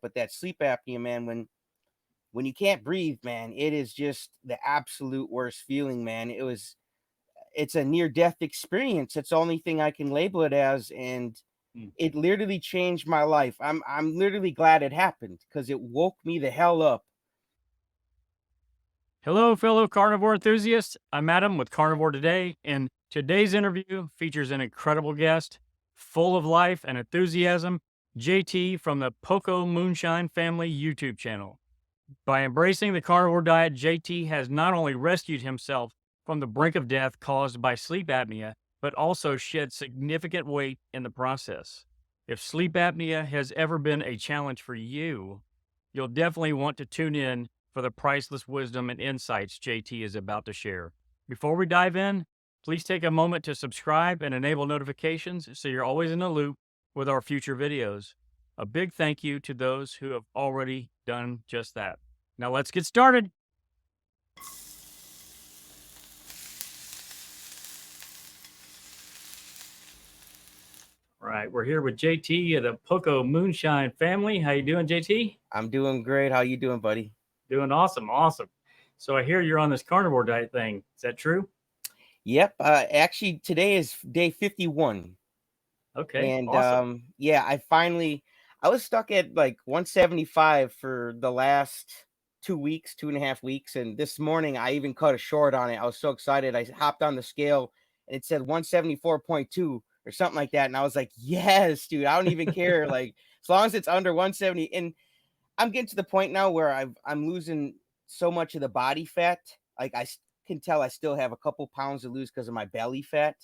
But that sleep apnea, man, when you can't breathe, man, it is just the absolute worst feeling, man. It's a near death experience. It's the only thing I can label it as, and Mm. it literally changed my life. I'm literally glad it happened because it woke me the hell up. Hello, fellow carnivore enthusiasts. I'm Adam with Carnivore Today, and today's interview features an incredible guest, full of life and enthusiasm, JT from the Poco Moonshine Family YouTube channel. By embracing the carnivore diet, JT has not only rescued himself from the brink of death caused by sleep apnea, but also shed significant weight in the process. If sleep apnea has ever been a challenge for you, you'll definitely want to tune in for the priceless wisdom and insights JT is about to share. Before we dive in, please take a moment to subscribe and enable notifications so you're always in the loop with our future videos. A big thank you to those who have already done just that. Now let's get started. All right, we're here with JT of the Poco Moonshine Family. How you doing, JT? I'm doing great. How you doing, buddy? Doing awesome, awesome. So I hear you're on this carnivore diet thing. Is that true? Yep. Actually, today is day 51. Okay, And awesome. yeah, I was stuck at like 175 for the last 2 weeks, 2.5 weeks. And this morning I even cut a short on it. I was so excited. I hopped on the scale and it said 174.2 or something like that. And I was like, yes, dude, I don't even care. Like, as long as it's under 170. And I'm getting to the point now where I'm losing so much of the body fat. Like, can tell I still have a couple pounds to lose because of my belly fat.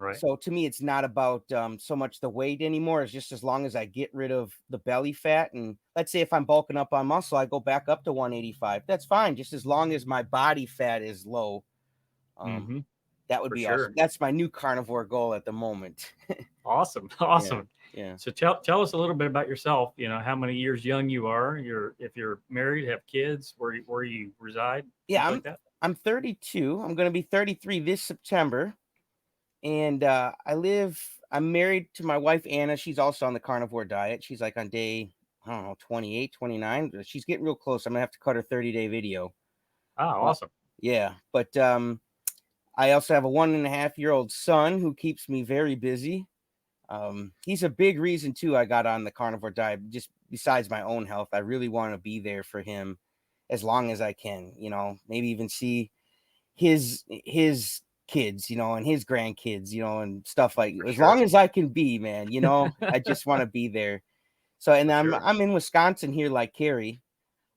Right. So to me, it's not about so much the weight anymore. It's just as long as I get rid of the belly fat. And let's say if I'm bulking up on muscle, I go back up to 185. That's fine, just as long as my body fat is low. Um, Mm-hmm. that would For be awesome. sure. That's my new carnivore goal at the moment. Awesome, Yeah, awesome. yeah, So tell us a little bit about yourself. You know, how many years young you are. If you're married, have kids, where you reside, yeah. things I'm like that. I'm 32. I'm gonna be 33 this September, and I'm married to my wife Anna. She's also on the carnivore diet. She's like on day, I don't know, 28, 29. She's getting real close. I'm gonna have to cut her 30-day video. Ah, Uh, awesome. yeah, but I also have a 1.5-year-old son who keeps me very busy. He's a big reason too I got on the carnivore diet. Just besides my own health, I really want to be there for him as long as I can. Maybe even see his kids, and his grandkids, and stuff like. For As sure. long as I can be, man, I just want to be there. So, and For I'm sure. I'm in Wisconsin here, like Cary.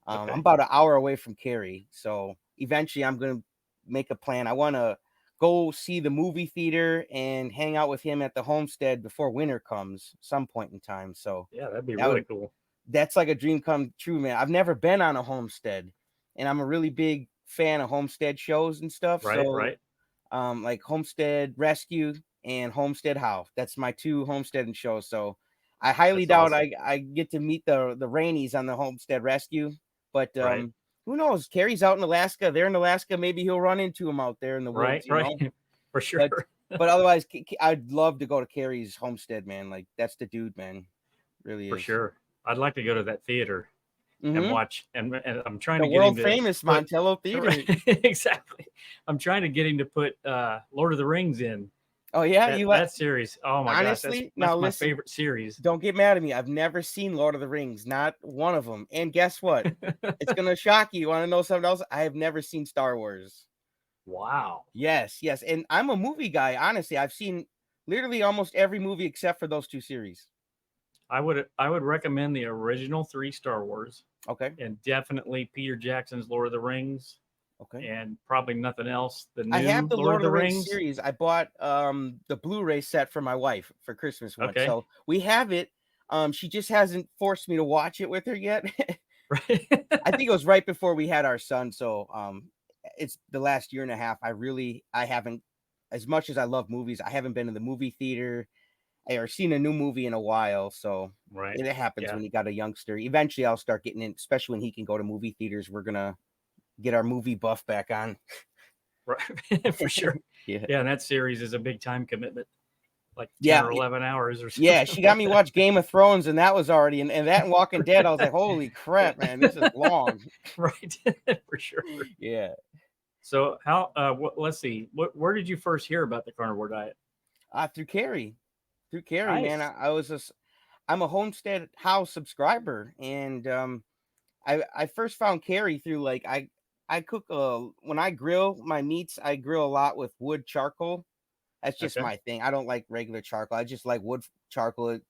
I'm Okay. about an hour away from Cary, so eventually I'm gonna make a plan. I want to go see the movie theater and hang out with him at the homestead before winter comes, some point in time. So Yeah, that'd be that really would cool. that's like a dream come true, man. I've never been on a homestead, and I'm a really big fan of homestead shows and stuff. Right. So, Right. like Homestead Rescue and Homestead How. That's my two homesteading shows. So I highly That's doubt awesome. I get to meet the Rainies on the Homestead Rescue. But Right. who knows? Carrie's out in Alaska. They're in Alaska. Maybe he'll run into him out there in the Right. woods, Right. For But sure. otherwise, I'd love to go to Carrie's homestead, man. Like, that's the dude, man. Really For is. sure. I'd like to go to that theater and Mm-hmm. watch, and I'm trying The to get him world to famous put. Montello Theater. Exactly. I'm trying to get him to put Lord of the Rings in Oh yeah, that you that series. Oh my gosh, honestly now that's my listen. favorite series. Don't get mad at me. I've never seen Lord of the Rings, not one of them. And guess what? It's gonna shock you. You want to know something else? I have never seen Star Wars. Wow. Yes, yes, and I'm a movie guy. Honestly, I've seen literally almost every movie except for those two series. I would recommend the original three Star Wars, Okay, and definitely Peter Jackson's Lord of the Rings, okay. and probably nothing else. The I have new the Lord Lord of of the the Rings Rings. series. I bought the Blu-ray set for my wife for Christmas once. Okay. So we have it. She just hasn't forced me to watch it with her yet. Right. I think it was right before we had our son. So it's the last year and a half. I haven't, as much as I love movies, I haven't been to the movie theater or seen a new movie in a while. So Right. it happens Yeah. when you got a youngster. Eventually I'll start getting in, especially when he can go to movie theaters. We're gonna get our movie buff back on. Right. For sure. Yeah. Yeah, and that series is a big time commitment. like 10 Yeah, or 11 hours or yeah, something she got like me that. watch Game of Thrones, and that was already and that and Walking Dead, I was like, "Holy crap, man, this is long." Right. For sure. Yeah. So let's see. Where did you first hear about the carnivore diet? Through Carrie. Through Carrie, man. Nice. I'm a Homestead House subscriber, and I first found Carrie through like I cook when I grill my meats, I grill a lot with wood charcoal. That's just Okay. my thing. I don't like regular charcoal. I just like wood charcoal. It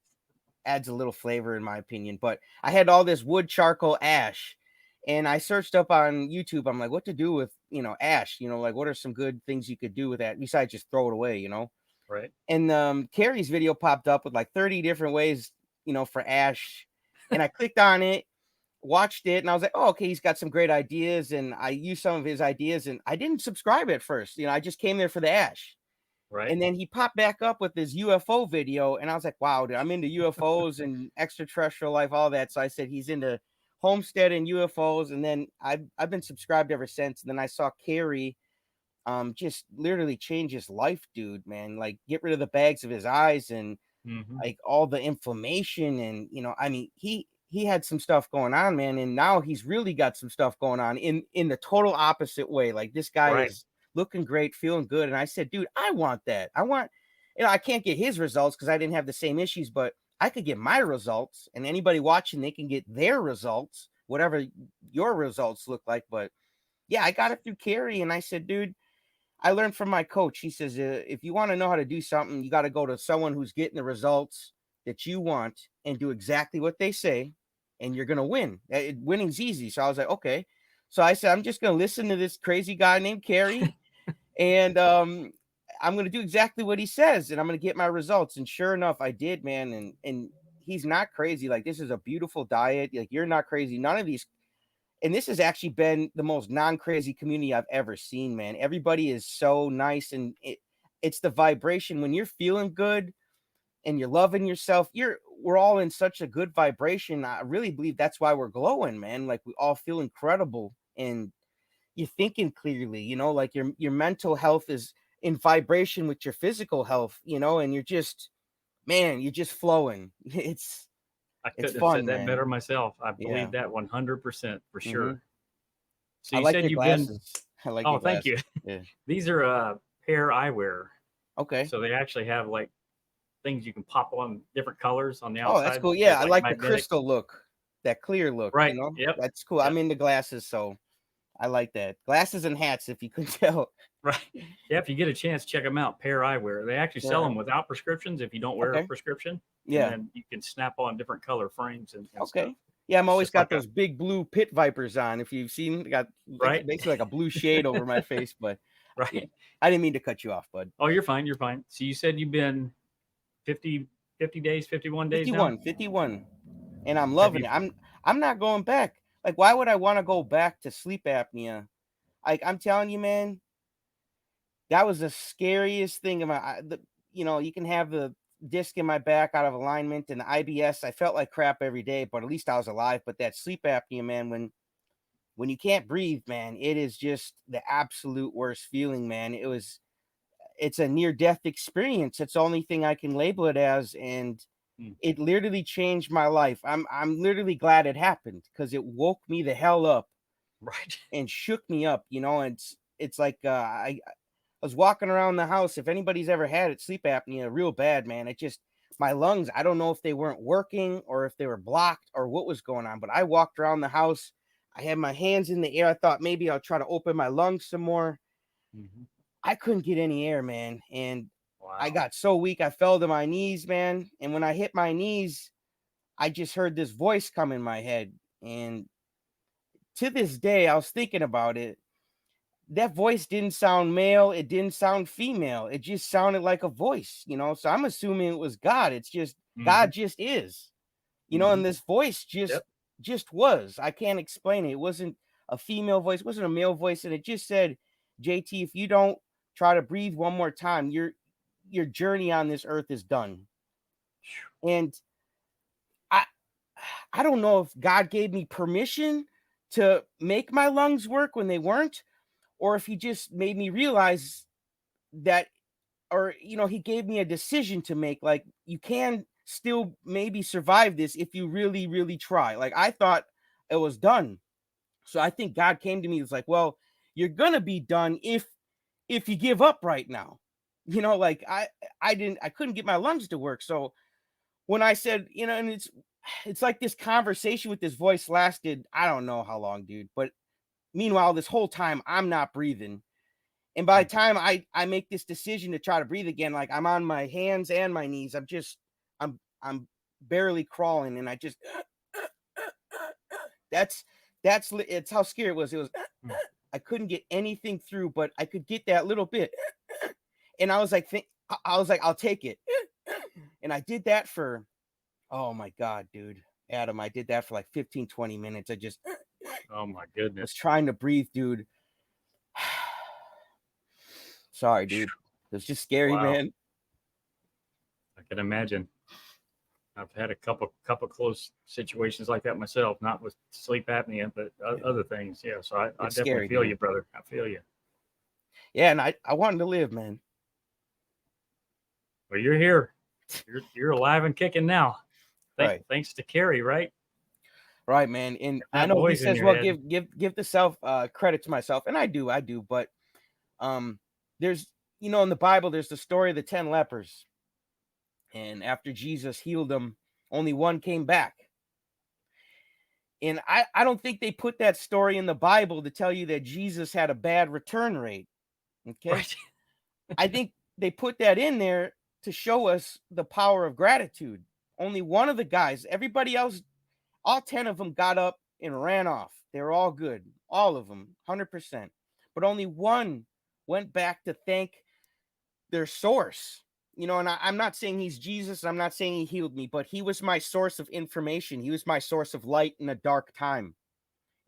adds a little flavor in my opinion. But I had all this wood charcoal ash, and I searched up on YouTube. I'm like, what to do with ash? Like what are some good things you could do with that besides just throw it away? Right. And Carrie's video popped up with like 30 different ways, for ash. And I clicked on it, watched it, and I was like, oh, okay, he's got some great ideas. And I used some of his ideas, and I didn't subscribe at first. I just came there for the ash. Right. And then he popped back up with his UFO video, and I was like, wow, dude, I'm into UFOs and extraterrestrial life, all that. So I said he's into homestead and UFOs, and then I've been subscribed ever since. And then I saw Carrie just literally change his life, dude, man. Like get rid of the bags of his eyes and Hmm. like all the inflammation, and I mean he had some stuff going on, man, and now he's really got some stuff going on in the total opposite way. Like this guy Right. is looking great, feeling good, and I said, dude, I want that. I want, I can't get his results because I didn't have the same issues, but I could get my results, and anybody watching, they can get their results, whatever your results look like. But yeah, I got it through Carrie, and I said, dude, I learned from my coach. He says, if you want to know how to do something, you got to go to someone who's getting the results that you want and do exactly what they say, and you're going to win. Winning's easy. So I was like, okay. So I said, I'm just going to listen to this crazy guy named Carrie, and I'm going to do exactly what he says, and I'm going to get my results. And sure enough, I did, man. And he's not crazy. Like, this is a beautiful diet. Like, you're not crazy. None of these, and this has actually been the most non-crazy community I've ever seen, man. Everybody is so nice, and it's the vibration when you're feeling good and you're loving yourself. We're all in such a good vibration. I really believe that's why we're glowing, man. Like we all feel incredible, and you're thinking clearly. Like your mental health is in vibration with your physical health. And you're just, man, you're just flowing. I It's couldn't have said fun, that man. better myself. I Yeah. believe that 100% for Hmm. sure. So I you like said your you've been. glasses. I like Oh, your thank you. glasses. Yeah. These are pair eyewear. Okay. So they actually have like things you can pop on different colors on the Oh, that's outside. cool. They're Yeah, I like like the magnetic. crystal look, that clear look, Right. Yep. That's cool. I'm Yep. into glasses, so I like that. Glasses and hats, if you could tell. Right. Yeah. If you get a chance, check them out. Pair eyewear. They actually sell Yeah. them without prescriptions if you don't wear a Okay. prescription, and Yeah. then you can snap on different color frames and stuff. Okay. Yeah, I'm It's always just like got a those big blue pit vipers on. If you've seen, got right. basically like a blue shade over my face, but yeah, Right. I didn't mean to cut you off, bud. Oh, you're fine. You're fine. So you said you've been 50, 50 days, 51 days now. 51, and I'm Have loving you? it. I'm not going back. Like, why would I want to go back to sleep apnea? Like, I'm telling you, man, that was the scariest thing in you can have the disc in my back out of alignment and the IBS. I felt like crap every day, but at least I was alive. But that sleep apnea, man, when you can't breathe, man, it is just the absolute worst feeling, man. It's a near death experience. It's the only thing I can label it as, and Hmm. it literally changed my life. I'm literally glad it happened because it woke me the hell up Right. and shook me up, and it's like I was walking around the house. If anybody's ever had it, sleep apnea, real bad, man. It just, my lungs, I don't know if they weren't working or if they were blocked or what was going on, but I walked around the house. I had my hands in the air. I thought maybe I'll try to open my lungs some more. Hmm. I couldn't get any air, man. And I Wow. got so weak, I fell to my knees, man. And when I hit my knees, I just heard this voice come in my head. And to this day, I was thinking about it. That voice didn't sound male, it didn't sound female, it just sounded like a voice. So I'm assuming it was God. It's just Hmm. God just is, Hmm. and this voice Yep. just was. I can't explain it. It wasn't a female voice, it wasn't a male voice, and it just said, JT, if you don't try to breathe one more time, your journey on this earth is done. And I I don't know if God gave me permission to make my lungs work when they weren't, or if he just made me realize that he gave me a decision to make. Like, you can still maybe survive this if you really, really try. Like, I thought it was done. So I think God came to me. It's like, well, you're gonna be done if you give up right now. Like, I couldn't get my lungs to work. So when I said, and it's like this conversation with this voice lasted, I don't know how long, dude. But meanwhile, this whole time I'm not breathing. And by the time I make this decision to try to breathe again, like, I'm on my hands and my knees. I'm barely crawling, and I just it's how scary it was. It was I couldn't get anything through, but I could get that little bit. And I was like, I'll take it. And I did that for, oh my God, dude, Adam, I did that for like 15, 20 minutes. I just, Oh my was goodness. trying to breathe, dude. Sorry, dude. It was just scary, Wow. man. I can imagine. I've had a couple close situations like that myself, not with sleep apnea, but other things. Yeah, so I definitely scary, feel dude. you, brother. I feel you. Yeah, and I wanted to live, man. Well, you're here. You're alive and kicking now. Right. Thanks to Carrie, right? Right, man. And That I know he voice in says, your well, head. give the self credit to myself, and I do, but there's, in the Bible, there's the story of the 10 lepers. And after Jesus healed them, only one came back. And I don't think they put that story in the Bible to tell you that Jesus had a bad return rate. Okay. Right. I think they put that in there to show us the power of gratitude. Only one of the guys, everybody else, all 10 of them got up and ran off. They were all good. All of them, 100%. But only one went back to thank their source. And I'm not saying he's Jesus. I'm not saying he healed me, but he was my source of information. He was my source of light in a dark time.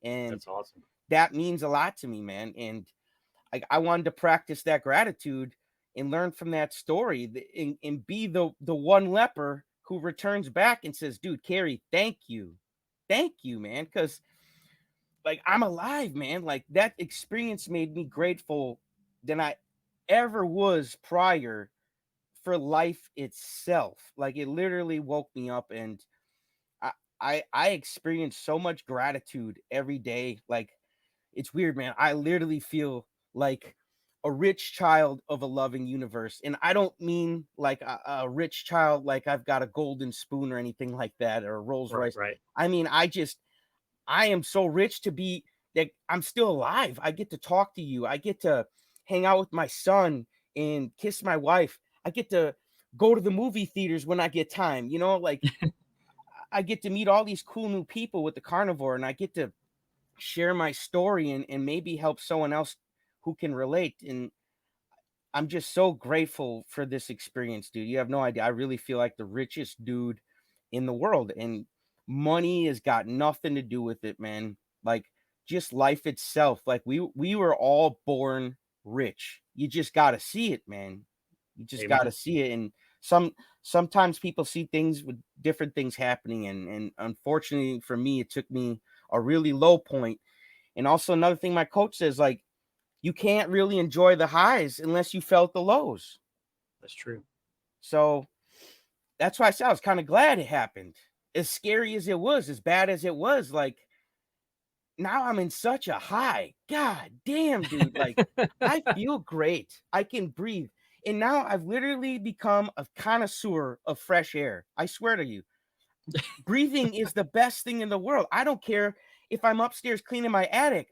And That's awesome. that means a lot to me, man. And I wanted to practice that gratitude and learn from that story, and be the one leper who returns back and says, dude, Carrie, thank you, man. Because, like, I'm alive, man. Like, that experience made me grateful than I ever was prior for life itself. Like, it literally woke me up, and I experience so much gratitude every day. Like, it's weird, man. I literally feel like a rich child of a loving universe. And I don't mean like a rich child, like I've got a golden spoon or anything like that, or a Rolls Royce. Right. I mean, I am so rich to be that I'm still alive. I get to talk to you. I get to hang out with my son and kiss my wife. I get to go to the movie theaters when I get time, like I get to meet all these cool new people with the carnivore, and I get to share my story and maybe help someone else who can relate. And I'm just so grateful for this experience, dude. You have no idea. I really feel like the richest dude in the world, and money has got nothing to do with it, man. Like, just life itself. Like, we were all born rich. You just got to see it, man. You just got to see it. And sometimes people see things with different things happening. And unfortunately for me, it took me a really low point. And also another thing my coach says, like, you can't really enjoy the highs unless you felt the lows. That's true. So that's why I said I was kind of glad it happened. As scary as it was, as bad as it was, like, now I'm in such a high. God damn, dude. Like, I feel great. I can breathe. And now I've literally become a connoisseur of fresh air. I swear to you. Breathing is the best thing in the world. I don't care if I'm upstairs cleaning my attic.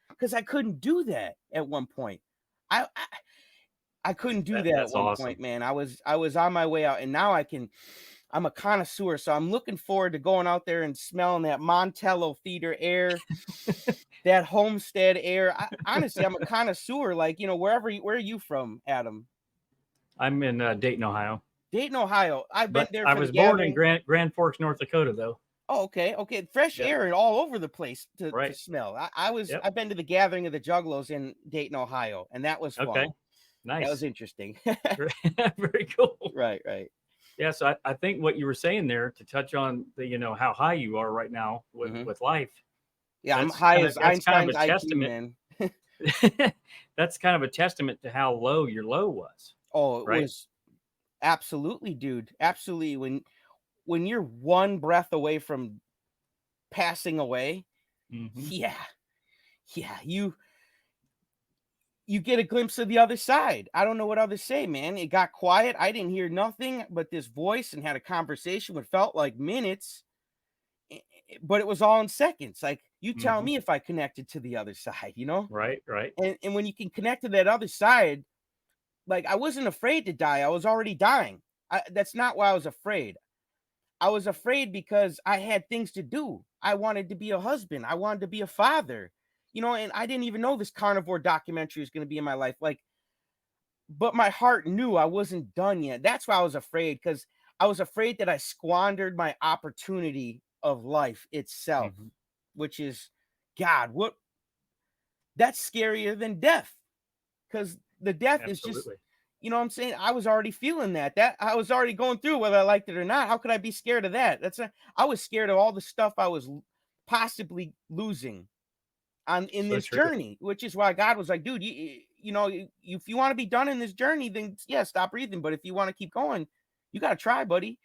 Because I couldn't do that at one point. I couldn't do that at one point, man. I was on my way out, and now I'm a connoisseur. So I'm looking forward to going out there and smelling that Montello Theater air, that homestead air. Honestly, I'm a connoisseur. Like, where are you from, Adam? I'm in Dayton, Ohio. Dayton, Ohio. I've been there. I was born in Grand Forks, North Dakota, though. Oh, okay. Fresh air and all over the place to smell. I've been to the gathering of the Juggalos in Dayton, Ohio, and that was fun. Okay. Nice. That was interesting. Very cool. Right. Yeah. So I think what you were saying there, to touch on the, how high you are right now with life. Yeah, I'm high as Einstein's IQ, man. That's kind of a testament to how low your low was, Oh, it right? was absolutely, dude. Absolutely. When you're one breath away from passing away, Hmm. yeah, yeah, you get a glimpse of the other side. I don't know what others say, man. It got quiet. I didn't hear nothing but this voice and had a conversation what felt like minutes, but it was all in seconds. Like, you tell Hmm. me if I connected to the other side, you know? Right, right. And when you can connect to that other side, like, I wasn't afraid to die. I was already dying. That's not why I was afraid. I was afraid because I had things to do. I wanted to be a husband. I wanted to be a father, you know, and I didn't even know this carnivore documentary was going to be in my life. Like, but my heart knew I wasn't done yet. That's why I was afraid, because I was afraid that I squandered my opportunity of life itself, Hmm. which is, God, what, that's scarier than death, because the death is just, Absolutely. you know what I'm saying? I was already feeling that I was already going through, whether I liked it or not. How could I be scared of that? I was scared of all the stuff I was possibly losing on in So this true. journey, which is why God was like, dude, you know, if you want to be done in this journey, then yeah, stop breathing. But if you want to keep going, you got to try, buddy.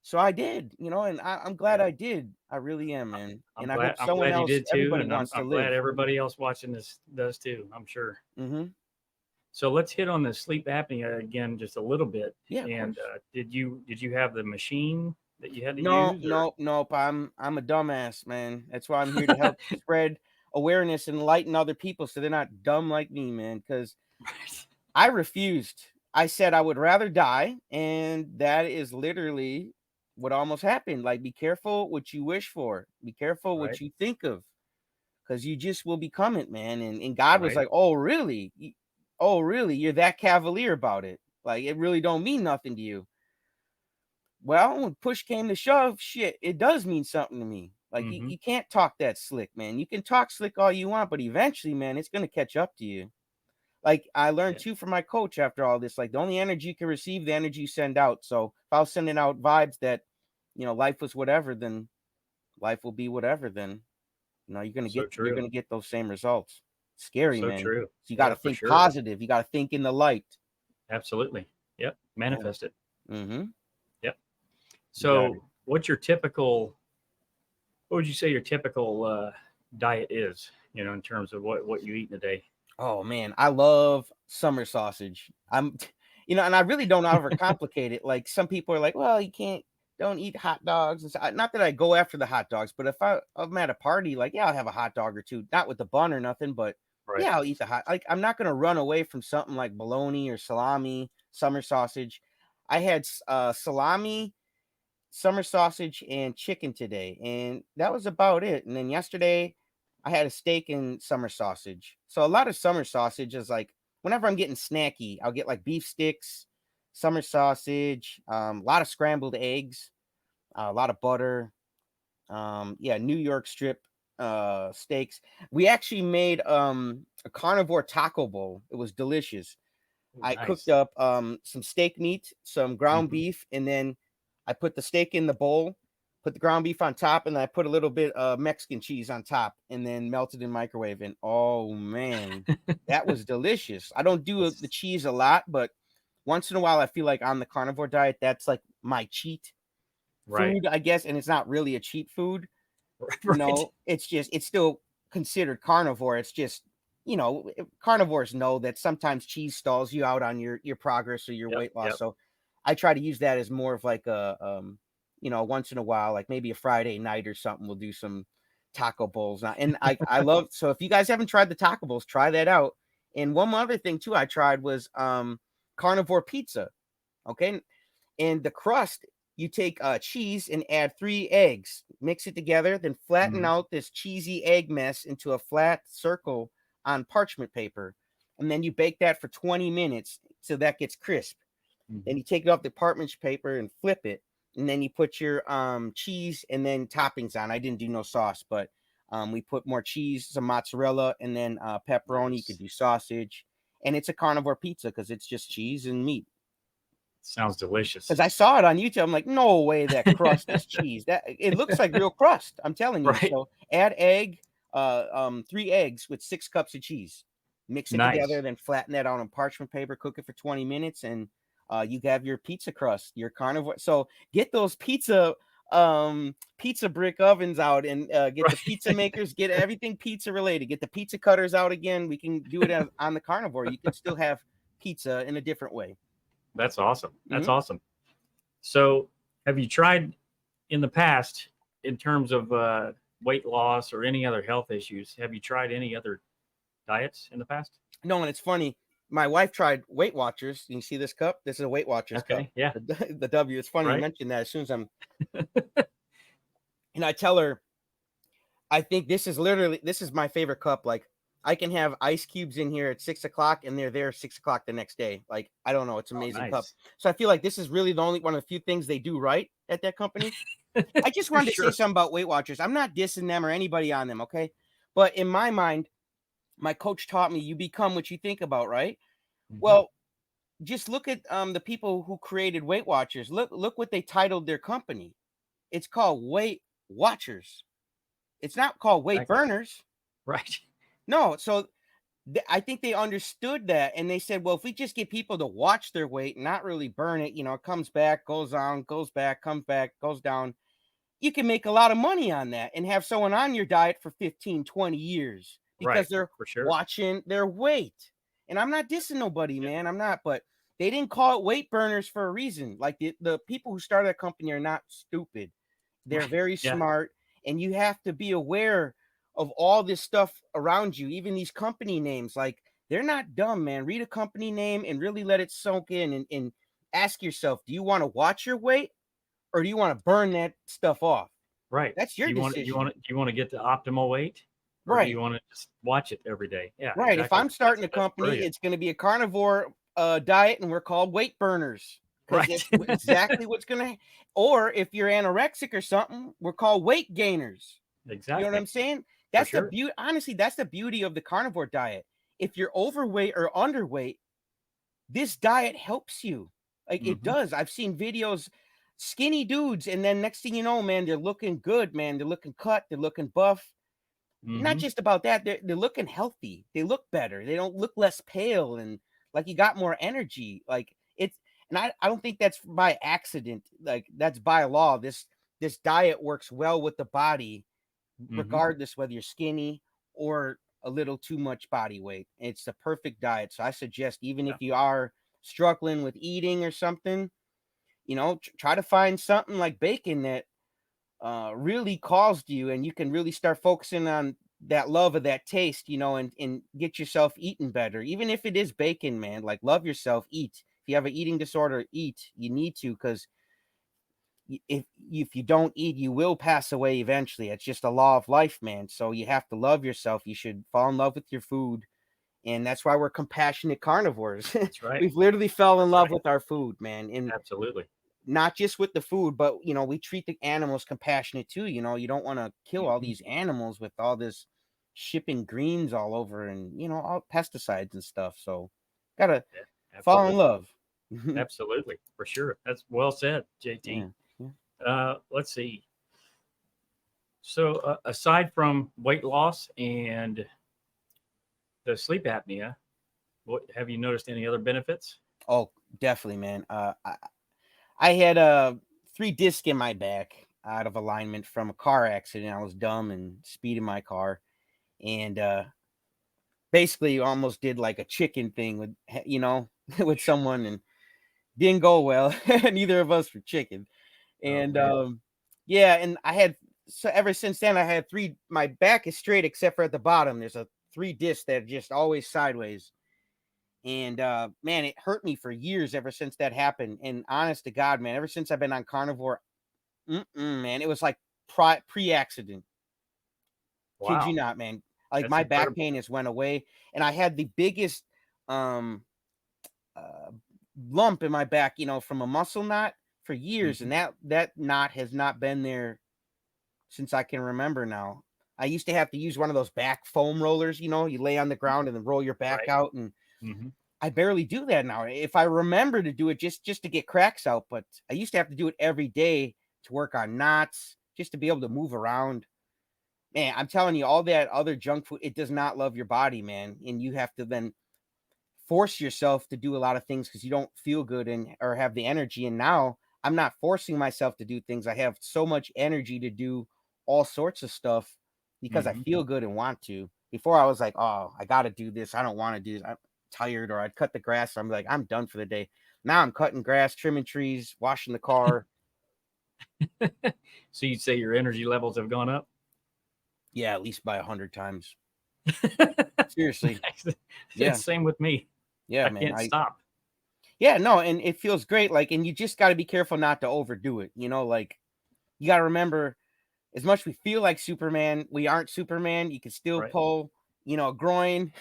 So I did, you know, and I'm glad Yeah. I did. I really am, man. I'm And I glad hope I'm someone glad you else, did too, everybody and I'm wants to I'm live. glad everybody else watching this does too, I'm sure. Hmm. So let's hit on the sleep apnea again just a little bit. Yeah, of And course. did you have the machine that you had to No, use, or no, nope. I'm a dumbass, man. That's why I'm here to help spread awareness and enlighten other people so they're not dumb like me, man. Because I refused. I said I would rather die, and that is literally what almost happened. Like, be careful what you wish for. Be careful what right, you think of, because you just will become it, man. And God was right, like, "Oh, really? Oh, really? You're that cavalier about it? Like, it really don't mean nothing to you?" Well, when push came to shove, shit, it does mean something to me. Like, hmm you can't talk that slick, man. You can talk slick all you want, but eventually, man, it's gonna catch up to you. Like, I learned yeah, too from my coach after all this. Like, the only energy you can receive, the energy you send out. So if I was sending out vibes that, you know, life was whatever, then life will be whatever. Then, you know, so you're true, gonna get those same results. Scary, so man. true. So you got Yeah, to for think sure. positive. You got to think in the light. Absolutely. Yep, Yeah. manifest it. Mm-hmm. Yep. You got it. So what would you say your typical diet is, in terms of what you eat in a day? Oh man, I love summer sausage. You know, and I really don't overcomplicate it. Like, some people are like, well, you can't, don't eat hot dogs. And so, not that I go after the hot dogs, but if I'm at a party, like, yeah, I'll have a hot dog or two, not with the bun or nothing, but Right. yeah, I'll eat the hot. Like, I'm not gonna run away from something like bologna or salami, summer sausage. I had salami, summer sausage, and chicken today, and that was about it. And then yesterday, I had a steak and summer sausage. So a lot of summer sausage is like, whenever I'm getting snacky, I'll get like beef sticks, summer sausage, a lot of scrambled eggs, a lot of butter. Yeah, New York strip steaks. We actually made a carnivore taco bowl. It was delicious. Ooh, I cooked nice. up some steak meat, some ground Hmm. beef, and then I put the steak in the bowl, put the ground beef on top, and then I put a little bit of Mexican cheese on top, and then melted in microwave. And oh man, that was delicious. I don't do the That's cheese a lot, but once in a while, I feel like on the carnivore diet, that's like my cheat right. food, I guess. And it's not really a cheat food, you Right. know. It's still considered carnivore. It's just, you know, carnivores know that sometimes cheese stalls you out on your progress or your Yep. weight loss. Yep. So I try to use that as more of like a you know, once in a while, like maybe a Friday night or something, we'll do some taco bowls. And I love, so if you guys haven't tried the taco bowls, try that out. And one other thing too I tried was carnivore pizza. Okay, and the crust, you take cheese and add 3 eggs, mix it together, then flatten Hmm. out this cheesy egg mess into a flat circle on parchment paper, and then you bake that for 20 minutes so that gets crisp. Then Hmm. you take it off the parchment paper and flip it, and then you put your cheese and then toppings on. I didn't do no sauce, but we put more cheese, some mozzarella, and then pepperoni. You could Nice. do sausage, and it's a carnivore pizza because it's just cheese and meat. Sounds delicious. Because I saw it on YouTube. I'm like, no way that crust is cheese. That it looks like real crust. I'm telling you. Right. So add egg, 3 eggs with 6 cups of cheese. Mix it together, Nice. then flatten that out on parchment paper, cook it for 20 minutes, and you have your pizza crust, your carnivore. So get those pizza brick ovens out, and get the pizza Right. makers, get everything pizza related, get the pizza cutters out again. We can do it on the carnivore. You can still have pizza in a different way. That's awesome. That's Hmm. awesome. So, have you tried in the past, in terms of weight loss or any other health issues? Have you tried any other diets in the past? No, and it's funny. My wife tried Weight Watchers. You see this cup? This is a Weight Watchers cup. Okay. Yeah. The W. It's funny you Right. mentioned that. As soon as and I tell her, I think this is my favorite cup. Like, I can have ice cubes in here at 6 o'clock, and they're there 6 o'clock the next day. Like, I don't know, it's an Oh, amazing cup. nice. So I feel like this is really the only one of the few things they do right at that company. I just For wanted to say sure. something about Weight Watchers. I'm not dissing them or anybody on them, okay? But in my mind, my coach taught me you become what you think about, right? Hmm. Well, just look at the people who created Weight Watchers. Look what they titled their company. It's called Weight Watchers. It's not called Weight Exactly. Burners. Right. No, so I think they understood that, and they said, well, if we just get people to watch their weight and not really burn it, it comes back, goes on, goes back, comes back, goes down. You can make a lot of money on that and have someone on your diet for 15, 20 years because Right. they're For sure. watching their weight. And I'm not dissing nobody, Yeah. man. I'm not, but they didn't call it weight burners for a reason. Like the people who started that company are not stupid. They're Right. very Yeah. smart, and you have to be aware of all this stuff around you, even these company names. Like, they're not dumb, man. Read a company name and really let it soak in, and ask yourself, do you want to watch your weight, or do you want to burn that stuff off? Right. That's Do your you want you want decision. to do you want to get the optimal weight, or do you Right. want to just watch it every day? Yeah. Right. If Exactly. I'm starting a That's company, brilliant. it's going to be a carnivore diet, and we're called weight burners because Right. that's exactly what's going to. Or if you're anorexic or something, we're called weight gainers. You know what I'm Exactly. saying? For That's the sure. beauty. Honestly, that's the beauty of the carnivore diet. If you're overweight or underweight, this diet helps you. Like, it Hmm. does. I've seen videos, skinny dudes, and then next thing you know, man, they're looking good, man. They're looking cut, they're looking buff. Not Hmm. just about that, they're looking healthy. They look better. They don't look less pale, and like you got more energy. Like, it's and I don't think that's by accident. Like, that's by law. This diet works well with the body, Hmm. regardless whether you're skinny or a little too much body weight. It's the perfect diet. So I suggest, even Yeah. if you are struggling with eating or something, try to find something like bacon that really calls to you, and you can really start focusing on that love of that taste, and get yourself eating better. Even if it is bacon, man, like, love yourself, eat. If you have an eating disorder, eat. You need to, because if you don't eat, you will pass away eventually. It's just a law of life, man. So you have to love yourself. You should fall in love with your food. And that's why we're compassionate carnivores. That's right. We've literally fell in That's love right. with our food, man. And Absolutely. not just with the food, but we treat the animals compassionate too. You don't want to kill all Hmm. these animals with all this shipping greens all over, and all pesticides and stuff. So gotta Yeah. fall in Absolutely. love. Absolutely. For sure. That's well said, JT. Yeah. Yeah. Let's see. So, aside from weight loss and the sleep apnea, what have you noticed any other benefits? Oh, definitely, man. I had 3 discs in my back out of alignment from a car accident. I was dumb and speeding my car, and basically almost did like a chicken thing with with someone, and didn't go well. Neither of us were chicken, Oh and man. yeah, and I had so ever since then I had three. My back is straight except for at the bottom. There's a 3 disc that are just always sideways. And man, it hurt me for years ever since that happened. And honest to God, man, ever since I've been on carnivore, man, it was like pre-accident. Kid you Wow. not, man. Like, That's my back incredible. pain has went away, and I had the biggest um uh, lump in my back, from a muscle knot for years, and Hmm. that knot has not been there since I can remember now. I used to have to use one of those back foam rollers, you lay on the ground and then roll your back Right. out, and Hmm. I barely do that now. If I remember to do it, just to get cracks out, but I used to have to do it every day to work on knots, just to be able to move around. man, I'm telling you, all that other junk food, it does not love your body, man. And you have to then force yourself to do a lot of things because you don't feel good and or have the energy. And now I'm not forcing myself to do things. I have so much energy to do all sorts of stuff because I Hmm. feel good and want to. Before I was like, oh, I got to do this. I don't want to do this. I'm tired, or I'd cut the grass. I'm like, I'm done for the day. Now I'm cutting grass, trimming trees, washing the car. So you'd say your energy levels have gone up? Yeah, at least by 100 times. Seriously. It's Yeah. same with me. Yeah, I man. can't stop. Yeah, no, and it feels great. Like, and you just got to be careful not to overdo it. Like, you got to remember, as much we feel like Superman, we aren't Superman. You can still Right. pull, a groin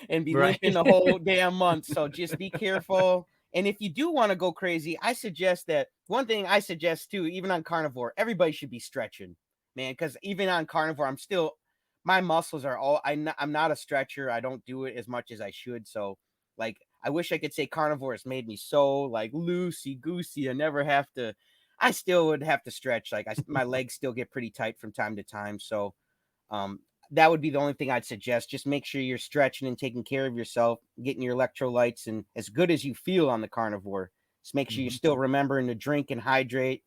and be Right. limping the whole damn month. So just be careful. And if you do want to go crazy, I suggest that one thing I suggest too, even on carnivore, everybody should be stretching, man. Because even on carnivore, my muscles are all, I'm not a stretcher. I don't do it as much as I should. So, like, I wish I could say carnivore has made me so like loosey goosey. I still would have to stretch. Like, my legs still get pretty tight from time to time. So, um, that would be the only thing I'd suggest. Just make sure you're stretching and taking care of yourself, getting your electrolytes and as good as you feel on the carnivore. Just make sure you're Hmm. still remembering to drink and hydrate.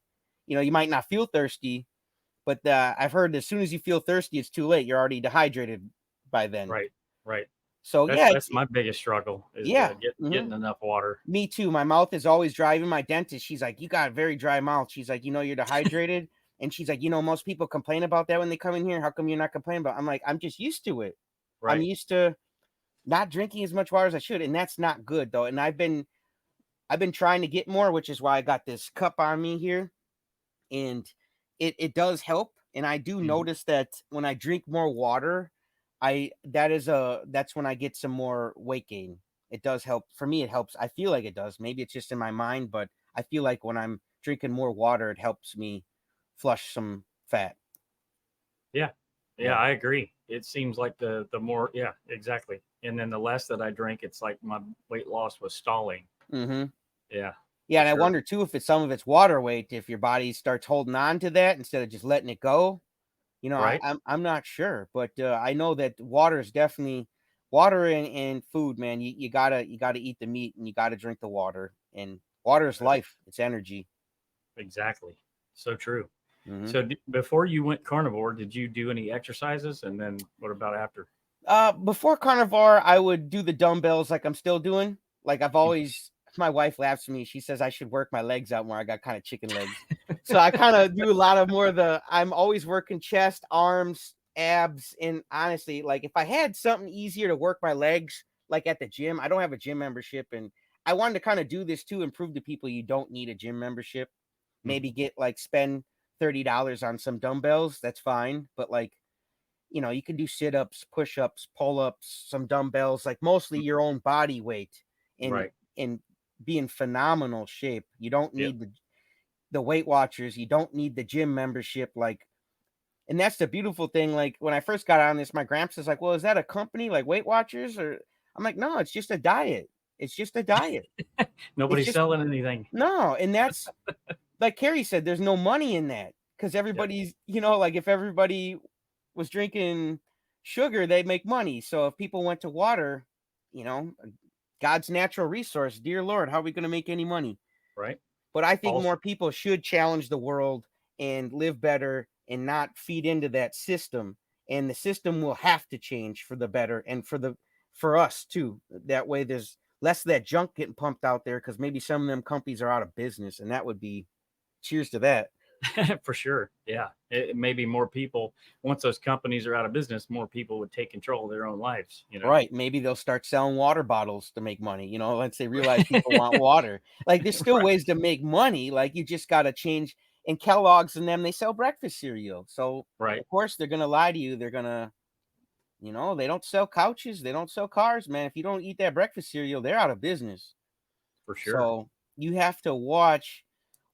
You might not feel thirsty, but I've heard as soon as you feel thirsty, it's too late. You're already dehydrated by then. Right. Right. So That's yeah, that's my biggest struggle is yeah. getting enough water. Me too. My mouth is always dry. Even my dentist, she's like, "You got a very dry mouth." She's like, "You're dehydrated." And she's like, "Most people complain about that when they come in here. How come you're not complaining about it?" I'm like, "I'm just used to it. I'm Right. used to not drinking as much water as I should, and that's not good though." And I've been trying to get more, which is why I got this cup on me here, and it does help. And I do Mhm. notice that when I drink more water, that's when I get some more weight gain. It does help for me. It helps. I feel like it does. Maybe it's just in my mind, but I feel like when I'm drinking more water, it helps me flush some fat. Yeah. Yeah, Yeah. I agree. It seems like the more, yeah, exactly. And then the less that I drink, it's like my weight loss was stalling. Mm-hmm. Yeah, Yeah, for and I sure. wonder too if it's some of it's water weight. If your body starts holding on to that instead of just letting it go. Right. I'm not sure, but I know that water is definitely water and food, man. You gotta eat the meat and you gotta drink the water. And water is Yep. life. It's energy. Exactly. So true. Hmm. So before you went carnivore, did you do any exercises? And then what about after? Before carnivore, I would do the dumbbells like I'm still doing. Like I've Mhm. always, my wife laughs at me. She says I should work my legs out more. I got kind of chicken legs. So I kind of do a lot of more of I'm always working chest, arms, abs. And honestly, like if I had something easier to work my legs, like at the gym, I don't have a gym membership. And I wanted to kind of do this to improve to people you don't need a gym membership. Maybe Mhm. spend $30 on some dumbbells. That's fine. But like, you can do sit-ups, push-ups, pull-ups, some dumbbells, like mostly your own body weight and Right. and be in phenomenal shape. You don't Yep. need the Weight Watchers, you don't need the gym membership, like, and that's the beautiful thing. Like when I first got on this, my gramps is like, "Well, is that a company like Weight Watchers?" Or I'm like, "No, it's just a diet. It's just a diet. It's Nobody's just selling anything. no." And that's like Carrie said, there's no money in that because Yep. everybody's, like if everybody was drinking sugar, they'd make money. So if people went to water, God's natural resource, dear Lord, how are we going to make any money? Right. But I think Also, more people should challenge the world and live better and not feed into that system. And the system will have to change for the better and for us too. That way there's less of that junk getting pumped out there because maybe some of them companies are out of business, and that would be cheers to that. for sure. Yeah. Maybe more people, once those companies are out of business, more people would take control of their own lives, you know? Right. Maybe they'll start selling water bottles to make money, once they realize people want water. Like there's still Right. ways to make money. Like you just got to change. And Kellogg's and them, they sell breakfast cereal. So Right. of course they're going to lie to you. They're going to, they don't sell couches. They don't sell cars, man. If you don't eat that breakfast cereal, they're out of business. For sure. So you have to watch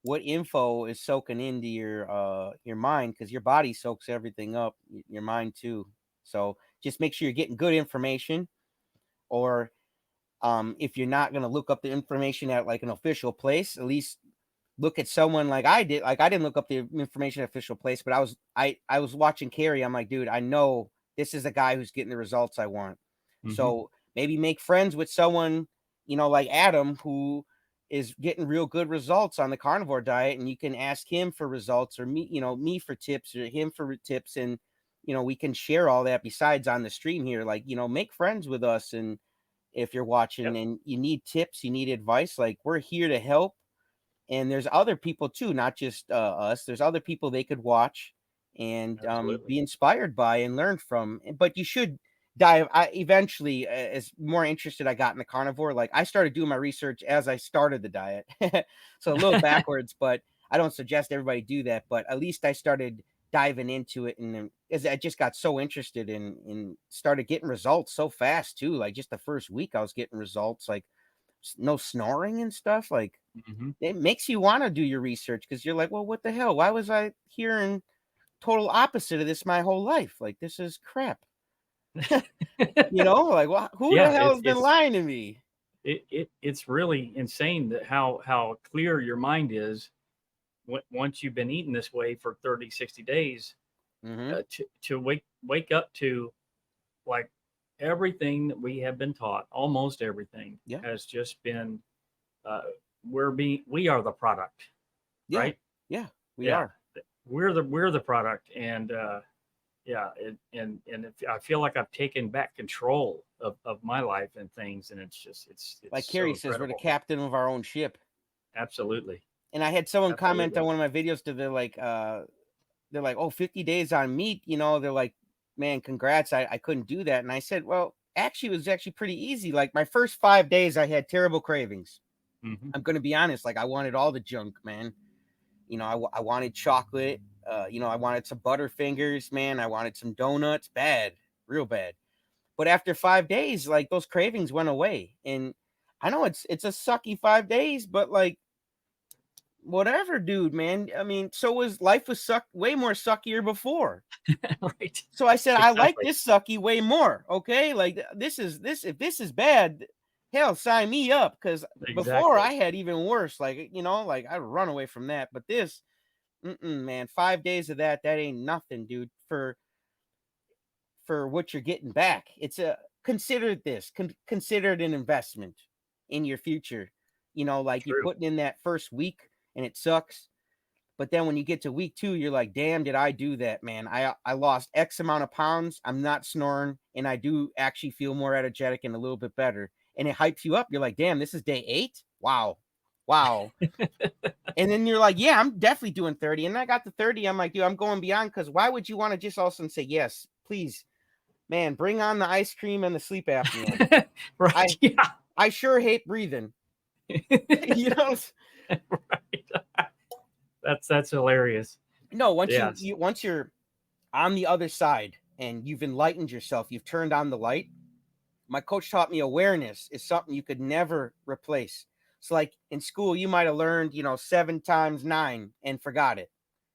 what info is soaking into your mind because your body soaks everything up, your mind too. So just make sure you're getting good information, or if you're not going to look up the information at like an official place, at least look at someone like I did. Like I didn't look up the information at official place, but I was watching Carrie. I'm like, dude, I know this is a guy who's getting the results I want. Mm-hmm. So maybe make friends with someone, like Adam, who is getting real good results on the carnivore diet, and you can ask him for results, or me for tips, or him for tips, and we can share all that besides on the stream here. Like, make friends with us, and if you're watching Yep. and you need tips, you need advice, like we're here to help. And there's other people too, not just us. There's other people they could watch and Absolutely. be inspired by and learn from. But you should dive. I eventually, as more interested I got in the carnivore, like I started doing my research as I started the diet, so a little backwards. But I don't suggest everybody do that. But at least I started diving into it, and then as I just got so interested in started getting results so fast too. Like just the first week, I was getting results, like no snoring and stuff. Like Mm-hmm. it makes you want to do your research because you're like, well, what the hell? Why was I hearing total opposite of this my whole life? Like, this is crap. Like, who the Yeah, hell has been lying to me? it's really insane that how clear your mind is once you've been eating this way for 30, 60 days, Mm-hmm. to wake up to, like, everything that we have been taught, almost everything Yeah. has just been, uh, we are the product, Yeah. right? Yeah. We Yeah, are. we're the product, and yeah, and if, I feel like I've taken back control of my life and things, and it's Like so Carrie says, we're the incredible. captain of our own ship. Absolutely, And I had someone comment absolutely. on one of my videos to they're like, oh, 50 days on meat, they're like, man, congrats. I couldn't do that. And I said, well, actually, it was actually pretty easy. Like my first 5 days, I had terrible cravings. Hmm. I'm gonna be honest. Like I wanted all the junk, man. I wanted chocolate. I wanted some Butterfingers, man. I wanted some donuts, bad, real bad. But after 5 days, like those cravings went away. And I know it's a sucky 5 days, but like whatever, dude, man. I mean, so was life was way more suckier before. Right, So I said, I like exactly, this sucky way more. Okay, like this is this. If this is bad, hell, sign me up. Because before exactly. I had even worse. Like like I'd run away from that. But this, man, 5 days of that ain't nothing, dude. For what you're getting back, it's a consider this. Consider it an investment in your future. Like you True. putting in that first week and it sucks. But then when you get to week 2, you're like, damn, did I do that, man? I lost X amount of pounds. I'm not snoring. And I do actually feel more energetic and a little bit better. And it hypes you up. You're like, damn, this is day 8. Wow. Wow. And then you're like, yeah, I'm definitely doing 30. And I got to 30. I'm like, dude, I'm going beyond. Because why would you want to just all of a sudden say, yes, please, man, bring on the ice cream and the sleep apnea. Right. I Yeah. I sure hate breathing. you know, Right. That's hilarious. no, Yes. once you're on the other side and you've enlightened yourself, you've turned on the light. My coach taught me awareness is something you could never replace. So like in school, you might have learned, 7 times 9 and forgot it.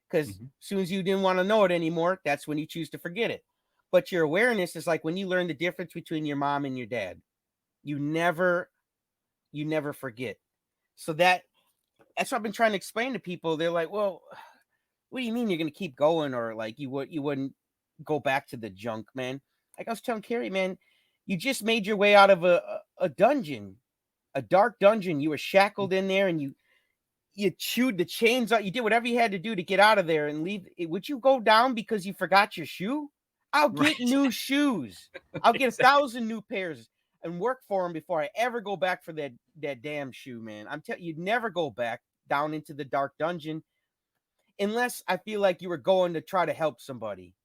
Because as Mhm. soon as you didn't want to know it anymore, that's when you choose to forget it. But your awareness is like when you learn the difference between your mom and your dad. You never, you never forget. So that's what I've been trying to explain to people. They're like, well, what do you mean you're gonna keep going? Or like you wouldn't go back to the junk, man. Like I was telling Carrie, man, you just made your way out of a dungeon, a dark dungeon. You were shackled in there and you chewed the chains out. You did whatever you had to do to get out of there and leave. Would you go down because you forgot your shoe? I'll get Right. new shoes. I'll get Exactly. 1,000 new pairs and work for them before I ever go back for that damn shoe, man. I'm telling you, you'd never go back down into the dark dungeon unless I feel like you were going to try to help somebody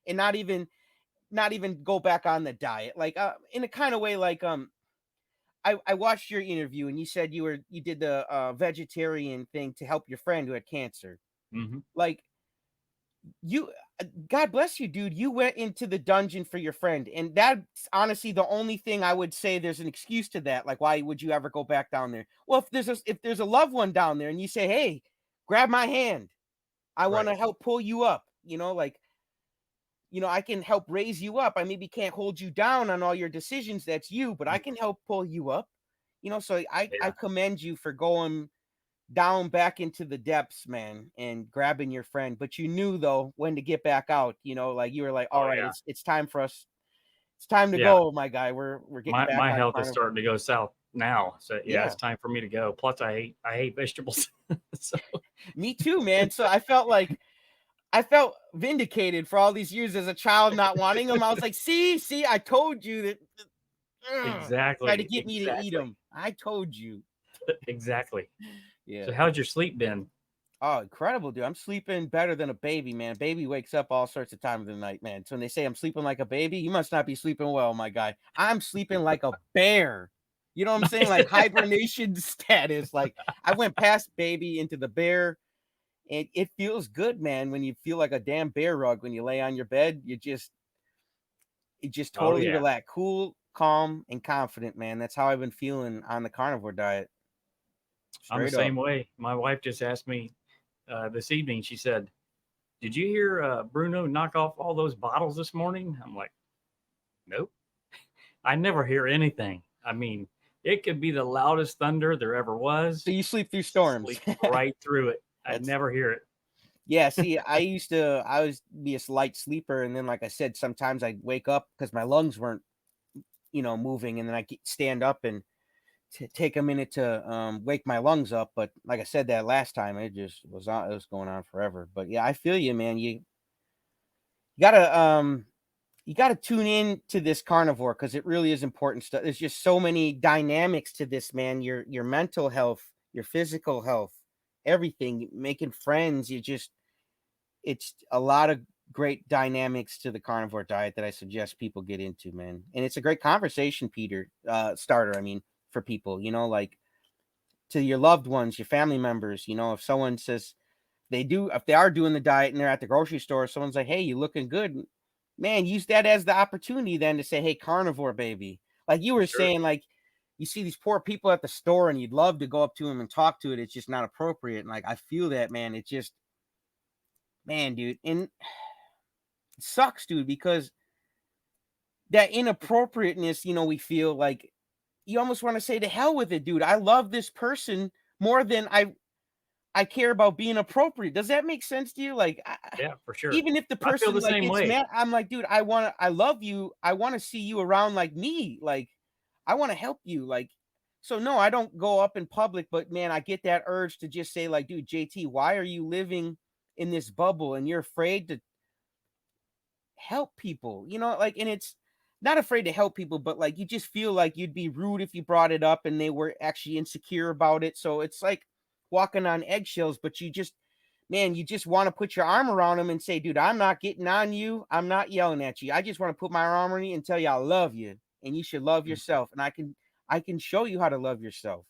and not even go back on the diet. Like in a kind of way, like I watched your interview and you said you did the vegetarian thing to help your friend who had cancer. Hmm. Like you, God bless you, dude. You went into the dungeon for your friend, and that's honestly the only thing I would say. There's an excuse to that. Like, why would you ever go back down there? Well, if there's a loved one down there, and you say, "Hey, grab my hand. I want Right. to help pull you up," like I can help raise you up. I maybe can't hold you down on all your decisions. That's you, but I Mm. can help pull you up. So I Yeah. commend you for going down back into the depths, man, and grabbing your friend. But you knew though when to get back out. You know, like you were like, all Oh right, yeah, it's time for us. It's time to yeah. go, my guy. We're getting back My on health is carnivore. starting to go south now. So yeah, Yeah, it's time for me to go. Plus, I hate vegetables. So me too, man. So I felt vindicated for all these years as a child not wanting them. I was like, see, I told you that. Try to exactly, get me to eat exactly, them. I told you. exactly. Yeah. So how's your sleep been? Oh, incredible, dude. I'm sleeping better than a baby, man. Baby wakes up all sorts of time of the night, man. So when they say I'm sleeping like a baby, you must not be sleeping well, my guy. I'm sleeping like a bear. You know what I'm saying? Like hibernation status. Like I went past baby into the bear. And it feels good, man, when you feel like a damn bear rug when you lay on your bed. You just Oh totally yeah, relax, cool, calm, and confident, man. That's how I've been feeling on the carnivore diet. I'm the Straight up. same way. My wife just asked me this evening. She said, "Did you hear Bruno knock off all those bottles this morning?" I'm like, "Nope. I never hear anything. I mean, it could be the loudest thunder there ever So was. you sleep through storms. Sleep right through it. I That's never hear it. Yeah, see, I was be a light sleeper, and then like I said, sometimes I'd wake up because my lungs weren't, moving, and then I stand up and take a minute to wake my lungs up. But like I said that last time, it just was on. It was going on forever. But yeah, I feel you, man. You gotta you gotta tune in to this carnivore because it really is important stuff. There's just so many dynamics to this, man. Your mental health, your physical health, everything, making friends. It's a lot of great dynamics to the carnivore diet that I suggest people get into, man. And it's a great conversation, Peter, starter. I mean, for people, like to your loved ones, your family members, if someone says if they are doing the diet and they're at the grocery store, someone's like, hey, you looking good, man, use that as the opportunity then to say, hey, carnivore baby. Like you For were sure. saying, like you see these poor people at the store and you'd love to go up to them and talk to it. It's just not appropriate. And like I feel that, man. It just man, dude. And it sucks, dude, because that inappropriateness, we feel like you almost want to say to hell with it, dude. I love this person more than I care about being appropriate. Does that make sense to you? Like, Yeah, for sure. even if the I feel person the like same gets way. mad, I'm like, dude, I love you. I want to see you around like me. Like, I want to help you. Like, so no, I don't go up in public, but man, I get that urge to just say, like, dude, JT, why are you living in this bubble and you're afraid to help people, like, and it's not afraid to help people, but like you just feel like you'd be rude if you brought it up and they were actually insecure about it. So it's like walking on eggshells, but man, you just want to put your arm around them and say, dude, I'm not getting on you. I'm not yelling at you. I just want to put my arm on you and tell you I love you and you should love Mhm. yourself. And I can show you how to love yourself.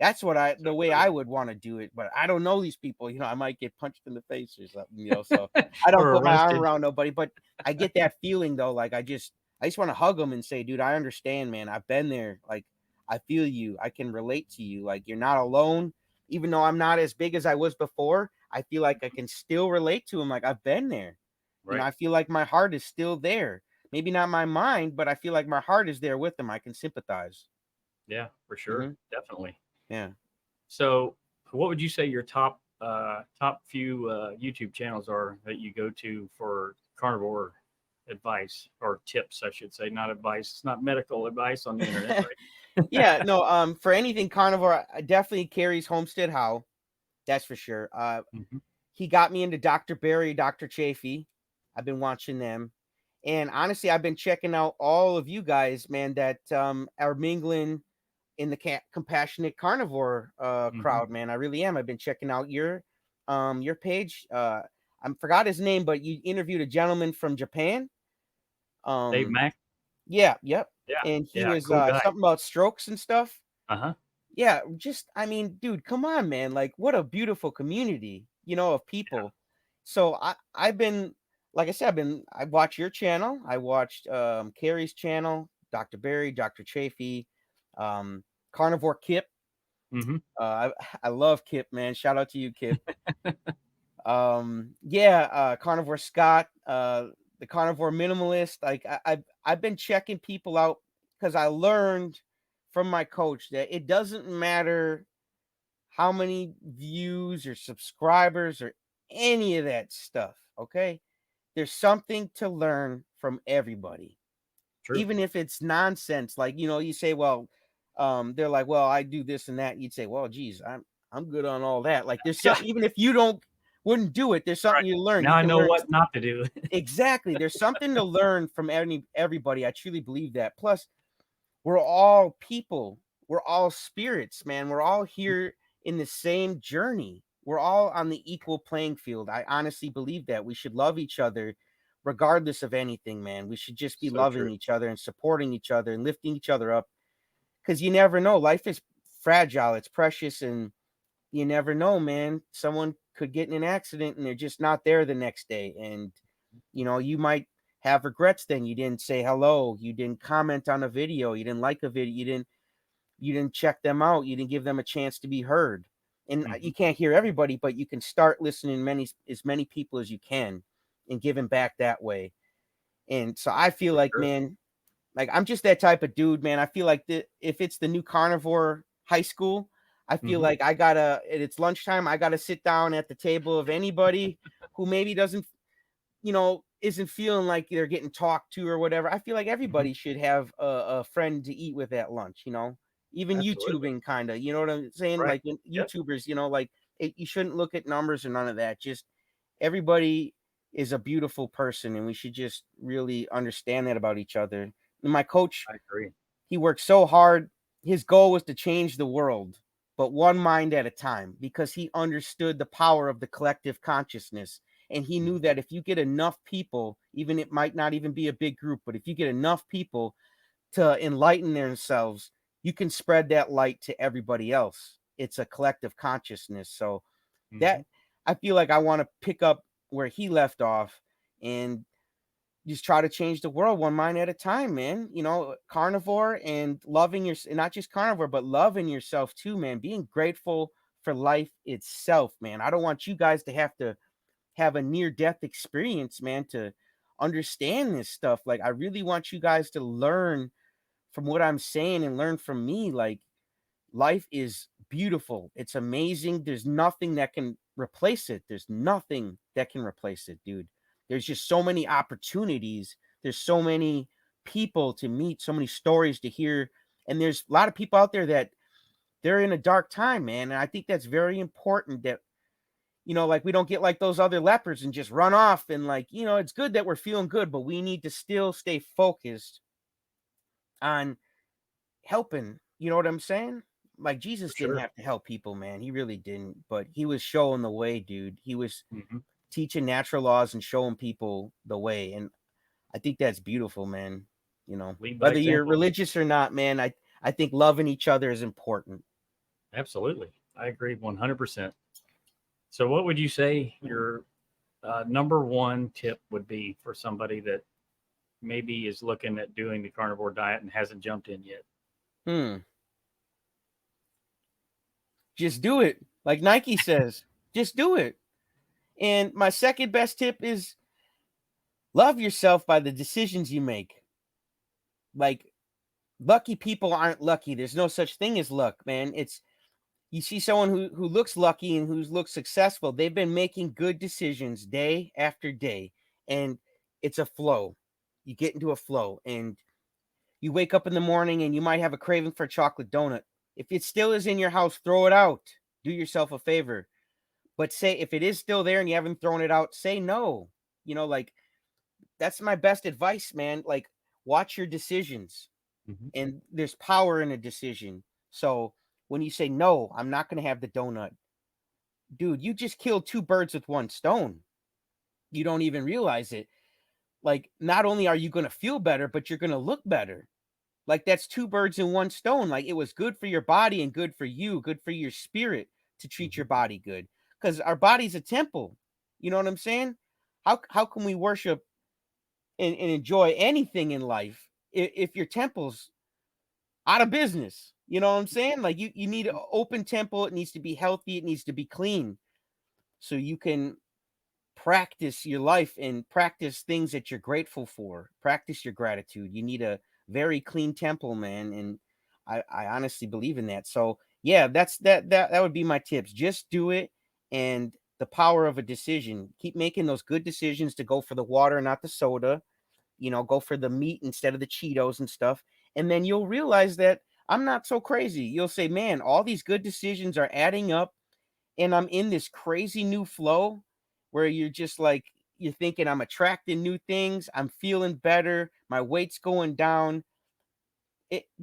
That's So the way true. I would want to do it, but I don't know these people. I might get punched in the face or something. So I don't Or put my arm arrested. around nobody. But I get that feeling though, like I just want to hug them and say, dude, I understand, man. I've been there. Like I feel you. I can relate to you. Like you're not alone. Even though I'm not as big as I was before, I feel like I can still relate to him. Like I've been there. Right. I feel like my heart is still there. Maybe not my mind, but I feel like my heart is there with them. I can sympathize. Yeah, for sure. Hmm. Definitely. Yeah. So, what would you say your top few YouTube channels are that you go to for carnivore advice or tips, I should say, not advice. It's not medical advice on the internet, right? Yeah, no, for anything carnivore, definitely carries Homestead How. That's for sure. Hmm. He got me into Dr. Barry, Dr. Chafee. I've been watching them. And honestly, I've been checking out all of you guys, man, that are mingling in the compassionate carnivore Hmm. crowd, man. I really am. I've been checking out your page. I forgot his name, but you interviewed a gentleman from Japan. Dave Um, Mack. yeah, yep. Yeah, And he yeah, was cool guy. something about strokes and stuff. Uh huh. Yeah, just I mean, dude, come on, man. Like what a beautiful community, of Yeah. people. So I've been like I said, I watched your channel. I watched Carrie's channel, Dr. Barry, Dr. Chafee, um, Carnivore Kip. Hmm. I love Kip, man. Shout out to you, Kip. Yeah, Carnivore Scott, the Carnivore Minimalist. Like I've been checking people out because I learned from my coach that it doesn't matter how many views or subscribers or any of that stuff. Okay. There's something to learn from everybody, True. even if it's nonsense. Like, you say, well, they're like, well, I do this and that. You'd say, well, geez, I'm good on all that. Like, there's Yeah. some, even if you wouldn't do it, there's something Right. you learn. Now You I can know learn. what not to do. Exactly. There's something to learn from everybody. I truly believe that. Plus, we're all people. We're all spirits, man. We're all here in the same journey. We're all on the equal playing field. I honestly believe that we should love each other regardless of anything, man. We should just be So loving true. each other and supporting each other and lifting each other up, because you never know. Life is fragile, it's precious, and you never know, man. Someone could get in an accident and they're just not there the next day. And, you might have regrets then. You didn't say hello, you didn't comment on a video, you didn't like a video, you didn't check them out, you didn't give them a chance to be heard. And you Mhm. can't hear everybody, but you can start listening as many people as you can and giving back that way. And so I feel For like, sure. man, like, I'm just that type of dude, man. I feel like if it's the new carnivore high school, I feel Mhm. like it's lunchtime, I gotta sit down at the table of anybody who maybe doesn't, isn't feeling like they're getting talked to or whatever. I feel like Mhm. everybody should have a friend to eat with at lunch. Even Absolutely. YouTubing, kind of, you know what I'm saying? Right. Like, when Yep. YouTubers, like, you shouldn't look at numbers or none of that. Just everybody is a beautiful person, and we should just really understand that about each other. And my coach, I agree. he worked so hard. His goal was to change the world, but one mind at a time, because he understood the power of the collective consciousness. And he knew Mhm. that if you get enough people, even it might not even be a big group, but if you get enough people to enlighten themselves, you can spread that light to everybody else. It's a collective consciousness. So that, Mhm. I feel like I want to pick up where he left off and just try to change the world one mind at a time, man. Carnivore and loving your, not just carnivore, but loving yourself too, man. Being grateful for life itself, man. I don't want you guys to have a near death experience, man, to understand this stuff. Like, I really want you guys to learn from what I'm saying and learn from me. Like, life is beautiful. It's amazing. There's nothing that can replace it. There's nothing that can replace it, dude. There's just so many opportunities. There's so many people to meet, so many stories to hear. And there's a lot of people out there that they're in a dark time, man. And I think that's very important that, like, we don't get like those other lepers and just run off. And, like, it's good that we're feeling good, but we need to still stay focused on helping. You know what I'm saying? Like, For Jesus didn't sure. have to help people, man. He really didn't, but he was showing the way, dude. He was Mhm. teaching natural laws and showing people the way. And I think that's beautiful, man. Lead by Whether you're example. religious or not, man, I think loving each other is important. Absolutely. I agree 100%. So, what would you say your number one tip would be for somebody that maybe is looking at doing the carnivore diet and hasn't jumped in yet? Hmm. Just do it. Like Nike says, just do it. And my second best tip is love yourself by the decisions you make. Like, lucky people aren't lucky. There's no such thing as luck, man. You see someone who looks lucky and who looks successful. They've been making good decisions day after day, and it's a flow. You get into a flow, and you wake up in the morning and you might have a craving for a chocolate donut. If it still is in your house, throw it out. Do yourself a favor. But say, if it is still there and you haven't thrown it out, say no. Like, that's my best advice, man. Like, watch your decisions, Mhm. and there's power in a decision. So when you say no, I'm not going to have the donut, dude, you just killed two birds with one stone. You don't even realize it. Like, not only are you going to feel better, but you're going to look better. Like, that's two birds in one stone. Like, it was good for your body and good for you, good for your spirit to treat your Mhm. body good, because our body's a temple. You know what I'm saying? How can we worship and enjoy anything in life if your temple's out of business? You know what I'm saying? Like, you need an open temple. It needs to be healthy. It needs to be clean, so you can practice your life and practice things that you're grateful for. Practice your gratitude. You need a very clean temple, man. And I honestly believe in that. So Yeah, that would be my tips. Just do it, and the power of a decision. Keep making those good decisions to go for the water, not the soda. Go for the meat instead of the Cheetos and stuff. And then you'll realize that I'm not so crazy. You'll say, man, all these good decisions are adding up, and I'm in this crazy new flow where you're just like, you're thinking I'm attracting new things. I'm feeling better. My weight's going down.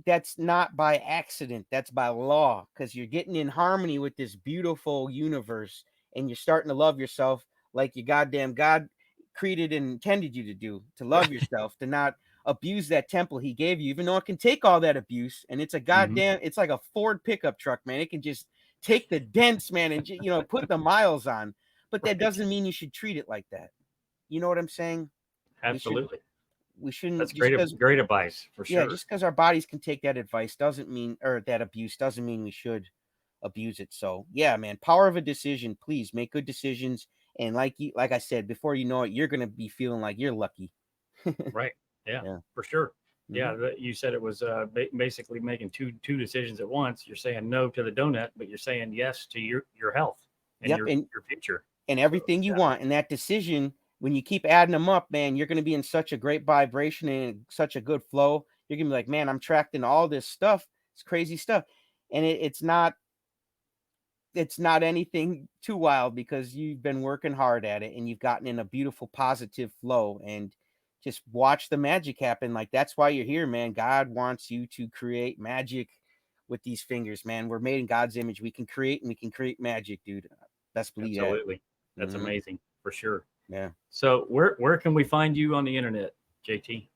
That's not by accident, that's by law, because you're getting in harmony with this beautiful universe, and you're starting to love yourself like your goddamn God created and intended you to do, to love Right. yourself, to not abuse that temple he gave you, even though it can take all that abuse. And it's a Hmm. goddamn, it's like a Ford pickup truck, man. It can just take the dents, man, and put the miles on. But that Right. doesn't mean you should treat it like that. You know what I'm saying? we should Absolutely. we shouldn't, That's just because, great advice for yeah, sure. just because our bodies can take that advice doesn't mean, or that abuse doesn't mean we should abuse it. So yeah, man, power of a decision. Please make good decisions. And like I said, before you know it, you're gonna be feeling like you're lucky. Right. Yeah, Yeah. for sure. Hmm. Yeah, you said it was basically making two decisions at once. You're saying no to the donut, but you're saying yes to your health and Yep. your future. And So everything you yeah, want. And that decision, when you keep adding them up, man, you're gonna be in such a great vibration and such a good flow. You're gonna be like, man, I'm tracked in all this stuff. It's crazy stuff. And it's not anything too wild, because you've been working hard at it and you've gotten in a beautiful positive flow, and just watch the magic happen. Like, that's why you're here, man. God wants you to create magic with these fingers, man. We're made in God's image. We can create, and we can create magic, dude. Best believe that. absolutely. That's Hmm. amazing for sure. Yeah. So where can we find you on the internet, JT?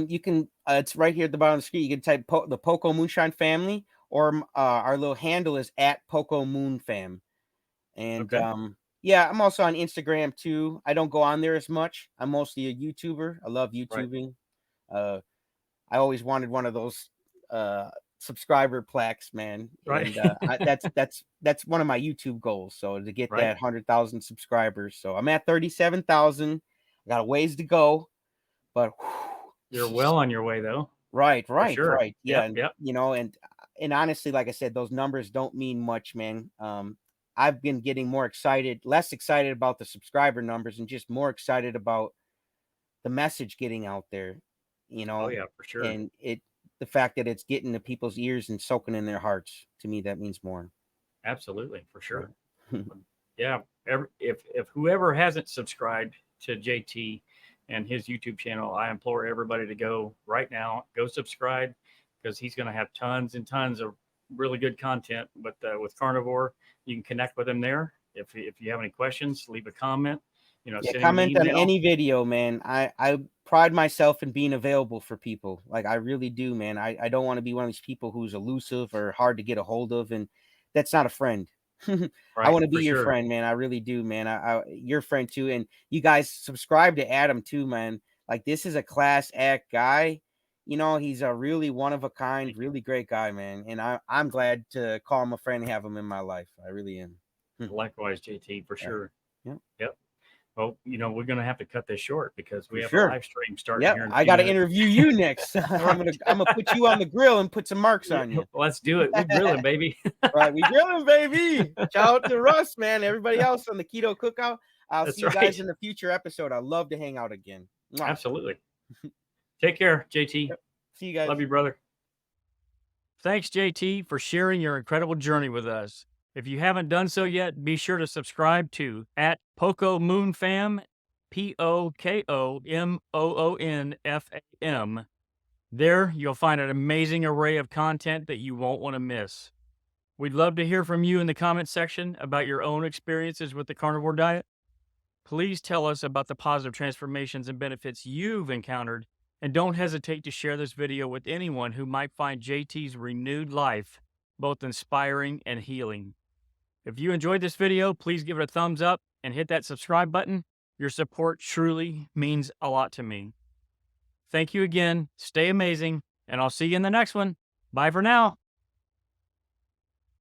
You can, it's right here at the bottom of the screen. You can type the Poco Moonshine family, or our little handle is at Poco Moon Fam. And Okay. yeah, I'm also on Instagram too. I don't go on there as much. I'm mostly a YouTuber. I love Right. YouTubing. Uh, I always wanted one of those uh, subscriber plaques, man. Right. And that's one of my YouTube goals. So to get Right. that 100,000 subscribers. So I'm at 37,000. I got a ways to go, but You're well on your way though, right, for right, sure. right. Yeah, Yep. and Yep. and honestly, like I said, those numbers don't mean much, man. I've been getting less excited about the subscriber numbers, and just more excited about the message getting out there, you Oh know, yeah, for sure. and the fact that it's getting to people's ears and soaking in their hearts. To me, that means more. Absolutely, for Yeah. sure. Yeah, if whoever hasn't subscribed to JT and his YouTube channel, I implore everybody to go right now, go subscribe, because he's going to have tons and tons of really good content. But with Carnivore, you can connect with him there. If you have any questions, leave a comment. Yeah, Send him an comment on email. any video, man. I pride myself in being available for people. Like, I really do, man. I don't want to be one of these people who's elusive or hard to get a hold of, and that's not a friend. I Right, want to be for your sure. friend, man. I really do, man. Your friend too, and you guys subscribe to Adam too, man. Like, this is a class act guy. He's a really one of a kind, Thank you. really great guy, man. And I'm glad to call him a friend and have him in my life. I really am. Likewise, JT, for Yeah, sure. yeah, Yep. Well, we're going to have to cut this short because we for have a sure. live stream starting Yep, here in a I few gotta minutes. interview you next. I'm Right. gonna I'm gonna put you on the grill and put some marks Yeah, on you. let's do it. We grilling, baby. Right, we grilling, baby. Shout out to Russ, man. Everybody else on the Keto Cookout. I'll see That's you guys right. in a future episode. I'd love to hang out again. Mwah. Absolutely. Take care, JT. Yep. See you guys. Love you, brother. Thanks, JT, for sharing your incredible journey with us. If you haven't done so yet, be sure to subscribe to at Poco Moon Fam, POKOMOONFAM. There, you'll find an amazing array of content that you won't want to miss. We'd love to hear from you in the comments section about your own experiences with the carnivore diet. Please tell us about the positive transformations and benefits you've encountered, and don't hesitate to share this video with anyone who might find JT's renewed life both inspiring and healing. If you enjoyed this video, please give it a thumbs up and hit that subscribe button. Your support truly means a lot to me. Thank you again. Stay amazing, and I'll see you in the next one. Bye for now.